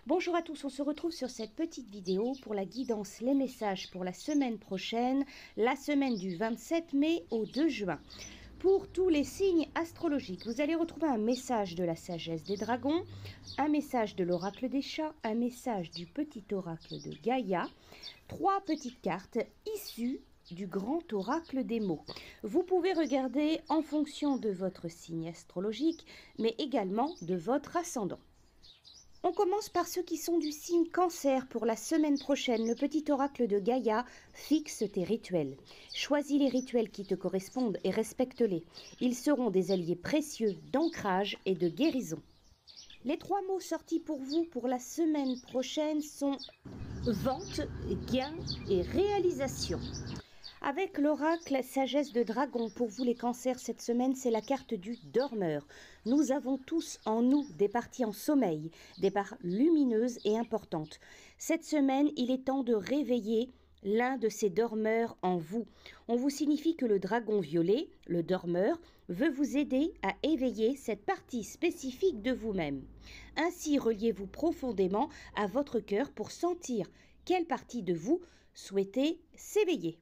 Bonjour à tous, on se retrouve sur cette petite vidéo pour la guidance Les messages pour la semaine prochaine, la semaine du 27 mai au 2 juin. Pour tous les signes astrologiques, vous allez retrouver un message de la sagesse des dragons, un message de l'oracle des chats, un message du petit oracle de Gaïa, 3 petites cartes issues du grand oracle des mots. Vous pouvez regarder en fonction de votre signe astrologique, mais également de votre ascendant. On commence par ceux qui sont du signe Cancer pour la semaine prochaine. Le petit oracle de Gaïa fixe tes rituels. Choisis les rituels qui te correspondent et respecte-les. Ils seront des alliés précieux d'ancrage et de guérison. Les 3 mots sortis pour vous pour la semaine prochaine sont vente, gain et réalisation. Avec l'oracle sagesse de dragon, pour vous les cancers cette semaine, c'est la carte du dormeur. Nous avons tous en nous des parties en sommeil, des parts lumineuses et importantes. Cette semaine, il est temps de réveiller l'un de ces dormeurs en vous. On vous signifie que le dragon violet, le dormeur, veut vous aider à éveiller cette partie spécifique de vous-même. Ainsi, reliez-vous profondément à votre cœur pour sentir quelle partie de vous souhaitez s'éveiller.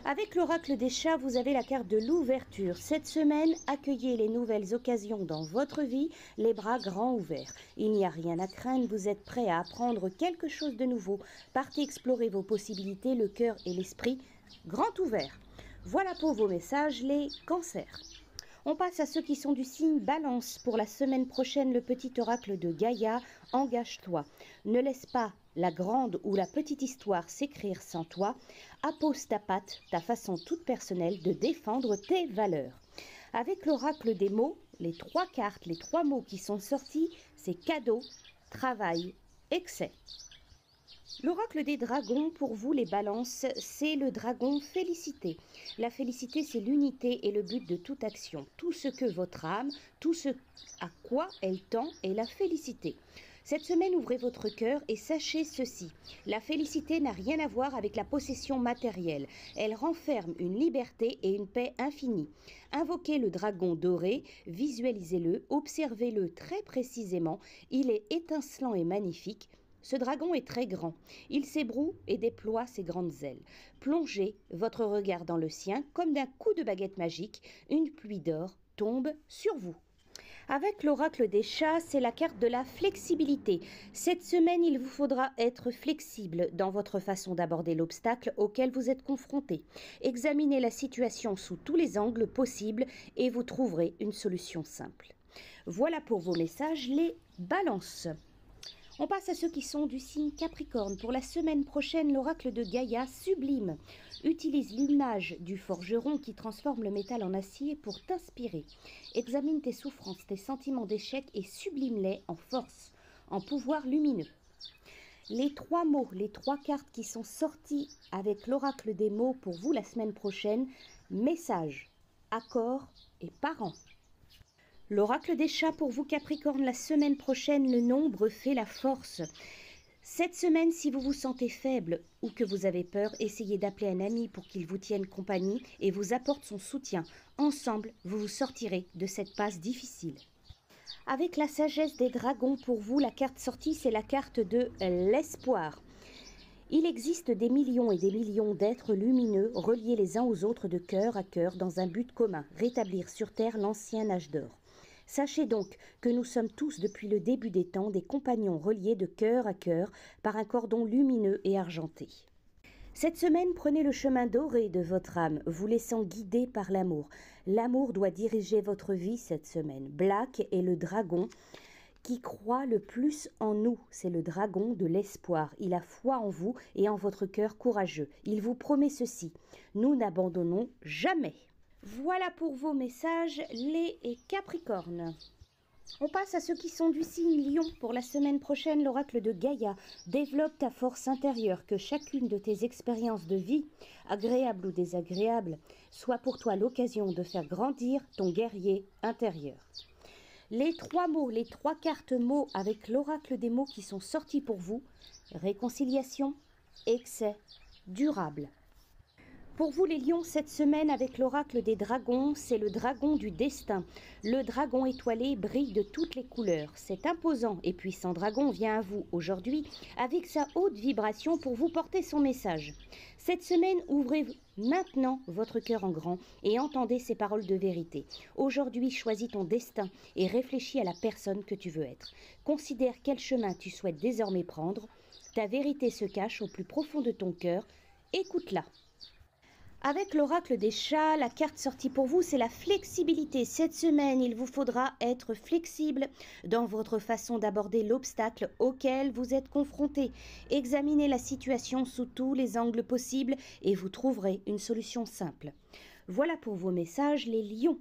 Avec l'oracle des chats, vous avez la carte de l'ouverture. Cette semaine, accueillez les nouvelles occasions dans votre vie, les bras grands ouverts. Il n'y a rien à craindre, vous êtes prêt à apprendre quelque chose de nouveau. Partez explorer vos possibilités, le cœur et l'esprit grand ouverts. Voilà pour vos messages, les cancers. On passe à ceux qui sont du signe Balance. Pour la semaine prochaine, le petit oracle de Gaïa, engage-toi. Ne laisse pas la grande ou la petite histoire s'écrire sans toi. Appose ta patte, ta façon toute personnelle de défendre tes valeurs. Avec l'oracle des mots, les 3 cartes, les 3 mots qui sont sortis, c'est cadeau, travail, excès. L'oracle des dragons, pour vous les balances, c'est le dragon félicité. La félicité, c'est l'unité et le but de toute action. Tout ce que votre âme, tout ce à quoi elle tend est la félicité. Cette semaine, ouvrez votre cœur et sachez ceci. La félicité n'a rien à voir avec la possession matérielle. Elle renferme une liberté et une paix infinie. Invoquez le dragon doré, visualisez-le, observez-le très précisément. Il est étincelant et magnifique. Ce dragon est très grand. Il s'ébroue et déploie ses grandes ailes. Plongez votre regard dans le sien comme d'un coup de baguette magique. Une pluie d'or tombe sur vous. Avec l'oracle des chats, c'est la carte de la flexibilité. Cette semaine, il vous faudra être flexible dans votre façon d'aborder l'obstacle auquel vous êtes confronté. Examinez la situation sous tous les angles possibles et vous trouverez une solution simple. Voilà pour vos messages, les balances. On passe à ceux qui sont du signe Capricorne. Pour la semaine prochaine, l'oracle de Gaïa sublime utilise l'image du forgeron qui transforme le métal en acier pour t'inspirer. Examine tes souffrances, tes sentiments d'échec et sublime-les en force, en pouvoir lumineux. Les 3 mots, les 3 cartes qui sont sorties avec l'oracle des mots pour vous la semaine prochaine, message, accord et parents. L'oracle des chats pour vous Capricorne, la semaine prochaine, le nombre fait la force. Cette semaine, si vous vous sentez faible ou que vous avez peur, essayez d'appeler un ami pour qu'il vous tienne compagnie et vous apporte son soutien. Ensemble, vous vous sortirez de cette passe difficile. Avec la sagesse des dragons pour vous, la carte sortie, c'est la carte de l'espoir. Il existe des millions et des millions d'êtres lumineux reliés les uns aux autres de cœur à cœur dans un but commun, rétablir sur terre l'ancien âge d'or. Sachez donc que nous sommes tous depuis le début des temps des compagnons reliés de cœur à cœur par un cordon lumineux et argenté. Cette semaine, prenez le chemin doré de votre âme, vous laissant guider par l'amour. L'amour doit diriger votre vie cette semaine. Black est le dragon qui croit le plus en nous, c'est le dragon de l'espoir. Il a foi en vous et en votre cœur courageux. Il vous promet ceci, nous n'abandonnons jamais. Voilà pour vos messages, les Capricornes. On passe à ceux qui sont du signe Lion. Pour la semaine prochaine, l'oracle de Gaïa développe ta force intérieure, que chacune de tes expériences de vie, agréables ou désagréables, soit pour toi l'occasion de faire grandir ton guerrier intérieur. Les 3 mots, les 3 cartes mots avec l'oracle des mots qui sont sortis pour vous, réconciliation, excès, durable. Pour vous les lions, cette semaine avec l'oracle des dragons, c'est le dragon du destin. Le dragon étoilé brille de toutes les couleurs. Cet imposant et puissant dragon vient à vous aujourd'hui avec sa haute vibration pour vous porter son message. Cette semaine, ouvrez maintenant votre cœur en grand et entendez ces paroles de vérité. Aujourd'hui, choisis ton destin et réfléchis à la personne que tu veux être. Considère quel chemin tu souhaites désormais prendre. Ta vérité se cache au plus profond de ton cœur. Écoute-la. Avec l'oracle des chats, la carte sortie pour vous, c'est la flexibilité. Cette semaine, il vous faudra être flexible dans votre façon d'aborder l'obstacle auquel vous êtes confronté. Examinez la situation sous tous les angles possibles et vous trouverez une solution simple. Voilà pour vos messages, les lions.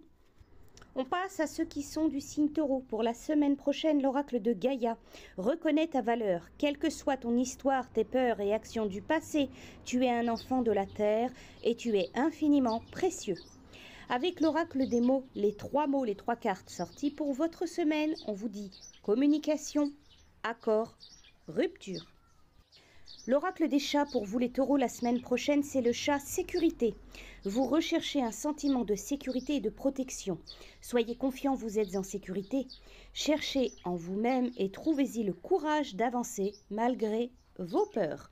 On passe à ceux qui sont du signe taureau. Pour la semaine prochaine, l'oracle de Gaïa. Reconnais ta valeur. Quelle que soit ton histoire, tes peurs et actions du passé, tu es un enfant de la terre et tu es infiniment précieux. Avec l'oracle des mots, les trois cartes sorties pour votre semaine, on vous dit communication, accord, rupture. L'oracle des chats pour vous les taureaux la semaine prochaine, c'est le chat sécurité. Vous recherchez un sentiment de sécurité et de protection. Soyez confiants, vous êtes en sécurité. Cherchez en vous-même et trouvez-y le courage d'avancer malgré vos peurs.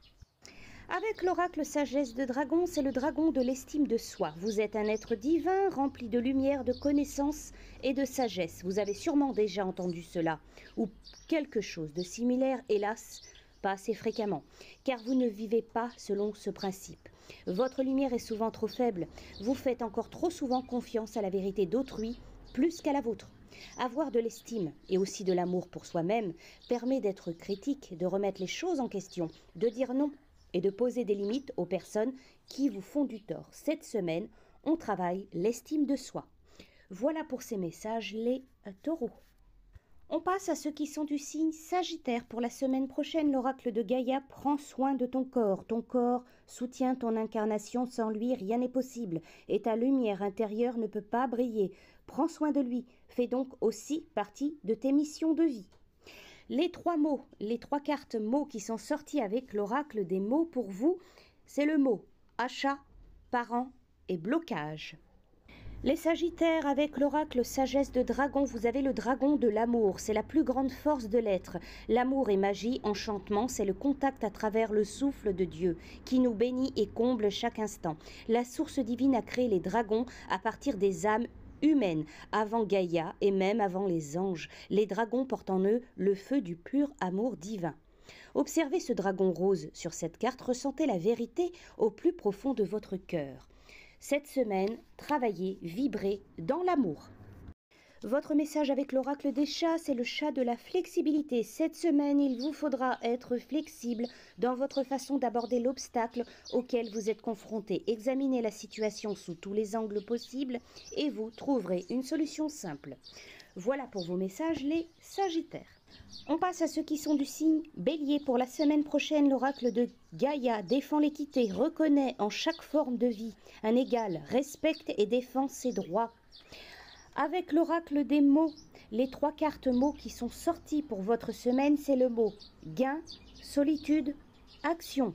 Avec l'oracle sagesse de dragon, c'est le dragon de l'estime de soi. Vous êtes un être divin rempli de lumière, de connaissance et de sagesse. Vous avez sûrement déjà entendu cela ou quelque chose de similaire, hélas, pas assez fréquemment, car vous ne vivez pas selon ce principe. Votre lumière est souvent trop faible. Vous faites encore trop souvent confiance à la vérité d'autrui plus qu'à la vôtre. Avoir de l'estime et aussi de l'amour pour soi-même permet d'être critique, de remettre les choses en question, de dire non et de poser des limites aux personnes qui vous font du tort. Cette semaine, on travaille l'estime de soi. Voilà pour ces messages, les taureaux. On passe à ceux qui sont du signe Sagittaire. Pour la semaine prochaine, l'oracle de Gaïa prend soin de ton corps. Ton corps soutient ton incarnation. Sans lui, rien n'est possible. Et ta lumière intérieure ne peut pas briller. Prends soin de lui. Fais donc aussi partie de tes missions de vie. Les trois cartes mots qui sont sortis avec l'oracle des mots pour vous, c'est le mot achat, parent et blocage. Les Sagittaires, avec l'oracle sagesse de dragon, vous avez le dragon de l'amour. C'est la plus grande force de l'être. L'amour est magie, enchantement, c'est le contact à travers le souffle de Dieu qui nous bénit et comble chaque instant. La source divine a créé les dragons à partir des âmes humaines, avant Gaïa et même avant les anges. Les dragons portent en eux le feu du pur amour divin. Observez ce dragon rose sur cette carte, ressentez la vérité au plus profond de votre cœur. Cette semaine, travaillez, vibrez dans l'amour. Votre message avec l'oracle des chats, c'est le chat de la flexibilité. Cette semaine, il vous faudra être flexible dans votre façon d'aborder l'obstacle auquel vous êtes confronté. Examinez la situation sous tous les angles possibles et vous trouverez une solution simple. Voilà pour vos messages, les Sagittaires. On passe à ceux qui sont du signe Bélier. Pour la semaine prochaine, l'oracle de Gaïa défend l'équité, reconnaît en chaque forme de vie un égal, respecte et défend ses droits. Avec l'oracle des mots, les trois cartes mots qui sont sorties pour votre semaine, c'est le mot gain, solitude, action.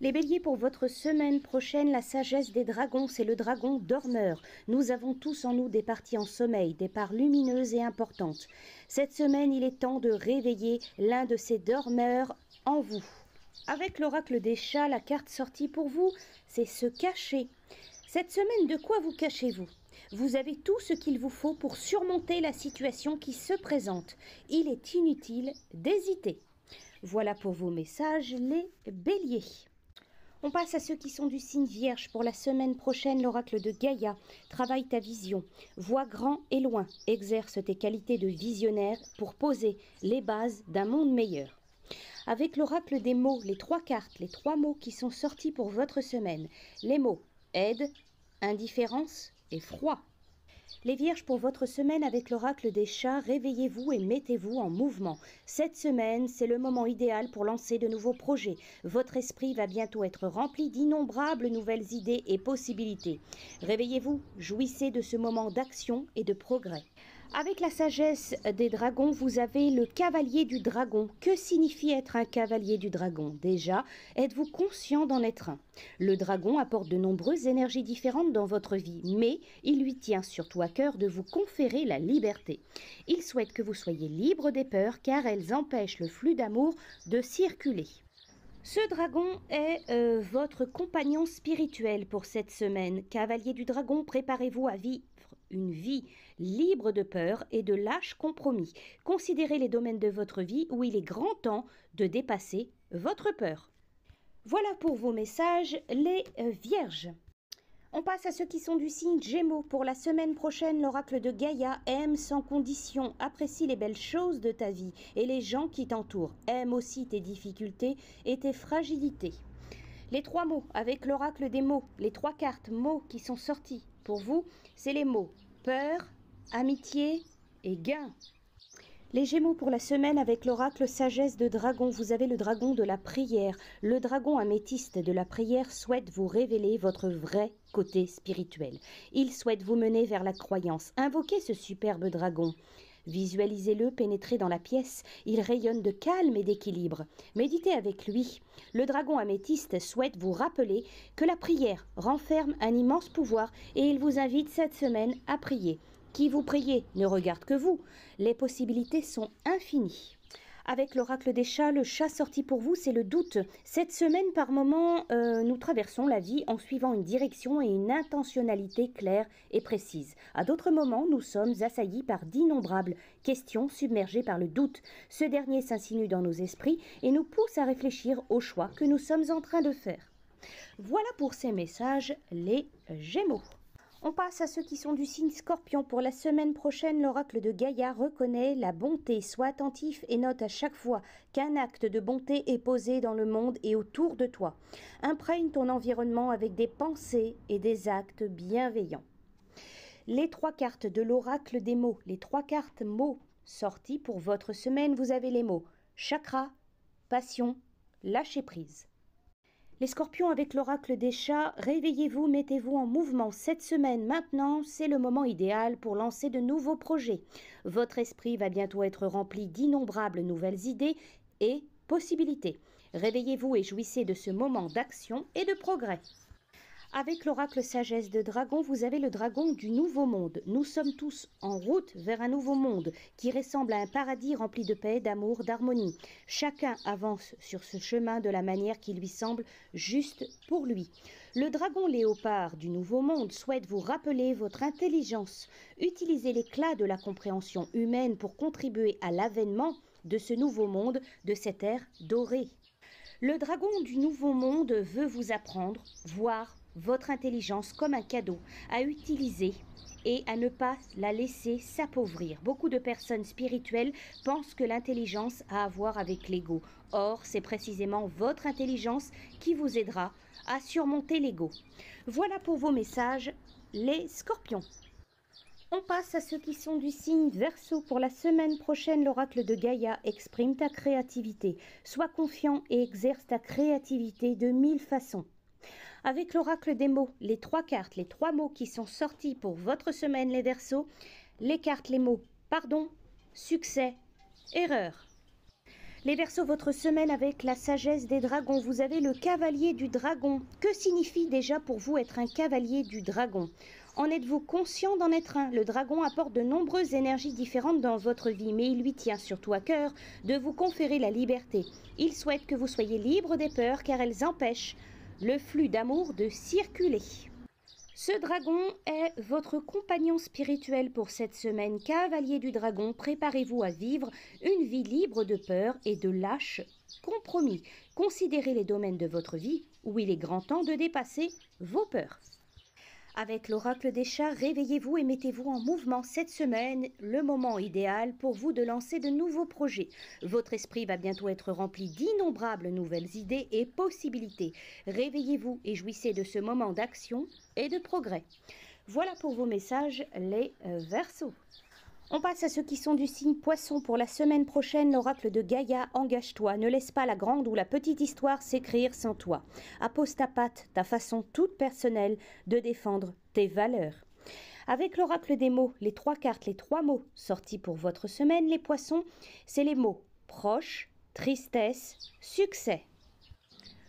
Les béliers, pour votre semaine prochaine, la sagesse des dragons, c'est le dragon dormeur. Nous avons tous en nous des parties en sommeil, des parts lumineuses et importantes. Cette semaine, il est temps de réveiller l'un de ces dormeurs en vous. Avec l'oracle des chats, la carte sortie pour vous, c'est se cacher. Cette semaine, de quoi vous cachez-vous ? Vous avez tout ce qu'il vous faut pour surmonter la situation qui se présente. Il est inutile d'hésiter. Voilà pour vos messages, les béliers. On passe à ceux qui sont du signe Vierge. Pour la semaine prochaine, l'oracle de Gaïa travaille ta vision. Vois grand et loin. Exerce tes qualités de visionnaire pour poser les bases d'un monde meilleur. Avec l'oracle des mots, les trois cartes, les trois mots qui sont sortis pour votre semaine. Les mots aide, indifférence et froid. Les Vierges, pour votre semaine avec l'oracle des chats, réveillez-vous et mettez-vous en mouvement. Cette semaine, c'est le moment idéal pour lancer de nouveaux projets. Votre esprit va bientôt être rempli d'innombrables nouvelles idées et possibilités. Réveillez-vous, jouissez de ce moment d'action et de progrès. Avec la sagesse des dragons, vous avez le cavalier du dragon. Que signifie être un cavalier du dragon? Déjà, êtes-vous conscient d'en être un? Le dragon apporte de nombreuses énergies différentes dans votre vie, mais il lui tient surtout à cœur de vous conférer la liberté. Il souhaite que vous soyez libre des peurs car elles empêchent le flux d'amour de circuler. Ce dragon est votre compagnon spirituel pour cette semaine. Cavalier du dragon, préparez-vous à vivre une vie libre de peur et de lâches compromis. Considérez les domaines de votre vie où il est grand temps de dépasser votre peur. Voilà pour vos messages, les vierges. On passe à ceux qui sont du signe Gémeaux. Pour la semaine prochaine, l'oracle de Gaïa aime sans condition, apprécie les belles choses de ta vie et les gens qui t'entourent. Aime aussi tes difficultés et tes fragilités. Les trois mots avec l'oracle des mots, les trois cartes mots qui sont sortis pour vous, c'est les mots peur, amitié et gain. Les Gémeaux pour la semaine avec l'oracle sagesse de dragon, vous avez le dragon de la prière. Le dragon améthyste de la prière souhaite vous révéler votre vrai côté spirituel. Il souhaite vous mener vers la croyance. Invoquez ce superbe dragon. Visualisez-le pénétrer dans la pièce. Il rayonne de calme et d'équilibre. Méditez avec lui. Le dragon améthyste souhaite vous rappeler que la prière renferme un immense pouvoir et il vous invite cette semaine à prier. Qui vous priez ne regarde que vous. Les possibilités sont infinies. Avec l'oracle des chats, le chat sorti pour vous, c'est le doute. Cette semaine, par moments, nous traversons la vie en suivant une direction et une intentionnalité claire et précise. À d'autres moments, nous sommes assaillis par d'innombrables questions submergées par le doute. Ce dernier s'insinue dans nos esprits et nous pousse à réfléchir aux choix que nous sommes en train de faire. Voilà pour ces messages, les Gémeaux. On passe à ceux qui sont du signe Scorpion. Pour la semaine prochaine, l'oracle de Gaïa reconnaît la bonté. Sois attentif et note à chaque fois qu'un acte de bonté est posé dans le monde et autour de toi. Imprègne ton environnement avec des pensées et des actes bienveillants. Les trois cartes de l'oracle des mots, les trois cartes mots sorties pour votre semaine, vous avez les mots chakra, passion, lâcher prise. Les scorpions avec l'oracle des chats, réveillez-vous, mettez-vous en mouvement. Cette semaine, maintenant, c'est le moment idéal pour lancer de nouveaux projets. Votre esprit va bientôt être rempli d'innombrables nouvelles idées et possibilités. Réveillez-vous et jouissez de ce moment d'action et de progrès. Avec l'oracle sagesse de dragon, vous avez le dragon du nouveau monde. Nous sommes tous en route vers un nouveau monde qui ressemble à un paradis rempli de paix, d'amour, d'harmonie. Chacun avance sur ce chemin de la manière qui lui semble juste pour lui. Le dragon léopard du nouveau monde souhaite vous rappeler votre intelligence. Utilisez l'éclat de la compréhension humaine pour contribuer à l'avènement de ce nouveau monde, de cette ère dorée. Le dragon du nouveau monde veut vous apprendre, voir votre intelligence comme un cadeau à utiliser et à ne pas la laisser s'appauvrir. Beaucoup de personnes spirituelles pensent que l'intelligence a à voir avec l'ego. Or, c'est précisément votre intelligence qui vous aidera à surmonter l'ego. Voilà pour vos messages, les scorpions. On passe à ceux qui sont du signe Verseau. Pour la semaine prochaine, l'oracle de Gaïa exprime ta créativité. Sois confiant et exerce ta créativité de 1000 façons. Avec l'oracle des mots, les trois cartes, les trois mots qui sont sortis pour votre semaine, les Verseaux, les cartes, les mots pardon, succès, erreur. Les Verseaux, votre semaine avec la sagesse des dragons, vous avez le cavalier du dragon. Que signifie déjà pour vous être un cavalier du dragon ? En êtes-vous conscient d'en être un? Le dragon apporte de nombreuses énergies différentes dans votre vie, mais il lui tient surtout à cœur de vous conférer la liberté. Il souhaite que vous soyez libre des peurs car elles empêchent le flux d'amour de circuler. Ce dragon est votre compagnon spirituel pour cette semaine. Cavalier du dragon, préparez-vous à vivre une vie libre de peur et de lâches compromis. Considérez les domaines de votre vie où il est grand temps de dépasser vos peurs. Avec l'oracle des chats, réveillez-vous et mettez-vous en mouvement cette semaine, le moment idéal pour vous de lancer de nouveaux projets. Votre esprit va bientôt être rempli d'innombrables nouvelles idées et possibilités. Réveillez-vous et jouissez de ce moment d'action et de progrès. Voilà pour vos messages, les Verseaux. On passe à ceux qui sont du signe Poisson. Pour la semaine prochaine, l'oracle de Gaïa, engage-toi. Ne laisse pas la grande ou la petite histoire s'écrire sans toi. Appose ta patte, ta façon toute personnelle de défendre tes valeurs. Avec l'oracle des mots, les 3 cartes, les 3 mots sortis pour votre semaine, les poissons, c'est les mots proche, tristesse, succès.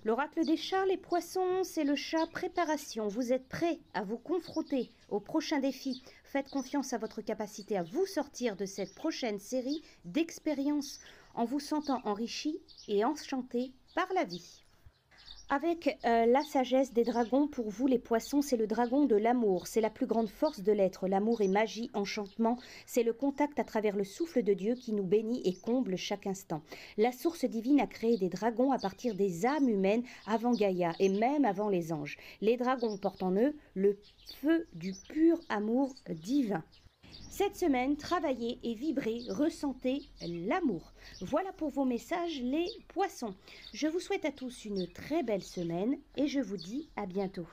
L'oracle des chats, les poissons, c'est le chat préparation. Vous êtes prêts à vous confronter au prochain défi. Faites confiance à votre capacité à vous sortir de cette prochaine série d'expériences en vous sentant enrichi et enchanté par la vie. Avec la sagesse des dragons, pour vous les poissons, c'est le dragon de l'amour. C'est la plus grande force de l'être. L'amour est magie, enchantement. C'est le contact à travers le souffle de Dieu qui nous bénit et comble chaque instant. La source divine a créé des dragons à partir des âmes humaines avant Gaïa et même avant les anges. Les dragons portent en eux le feu du pur amour divin. Cette semaine, travaillez et vibrez, ressentez l'amour. Voilà pour vos messages, les poissons. Je vous souhaite à tous une très belle semaine et je vous dis à bientôt.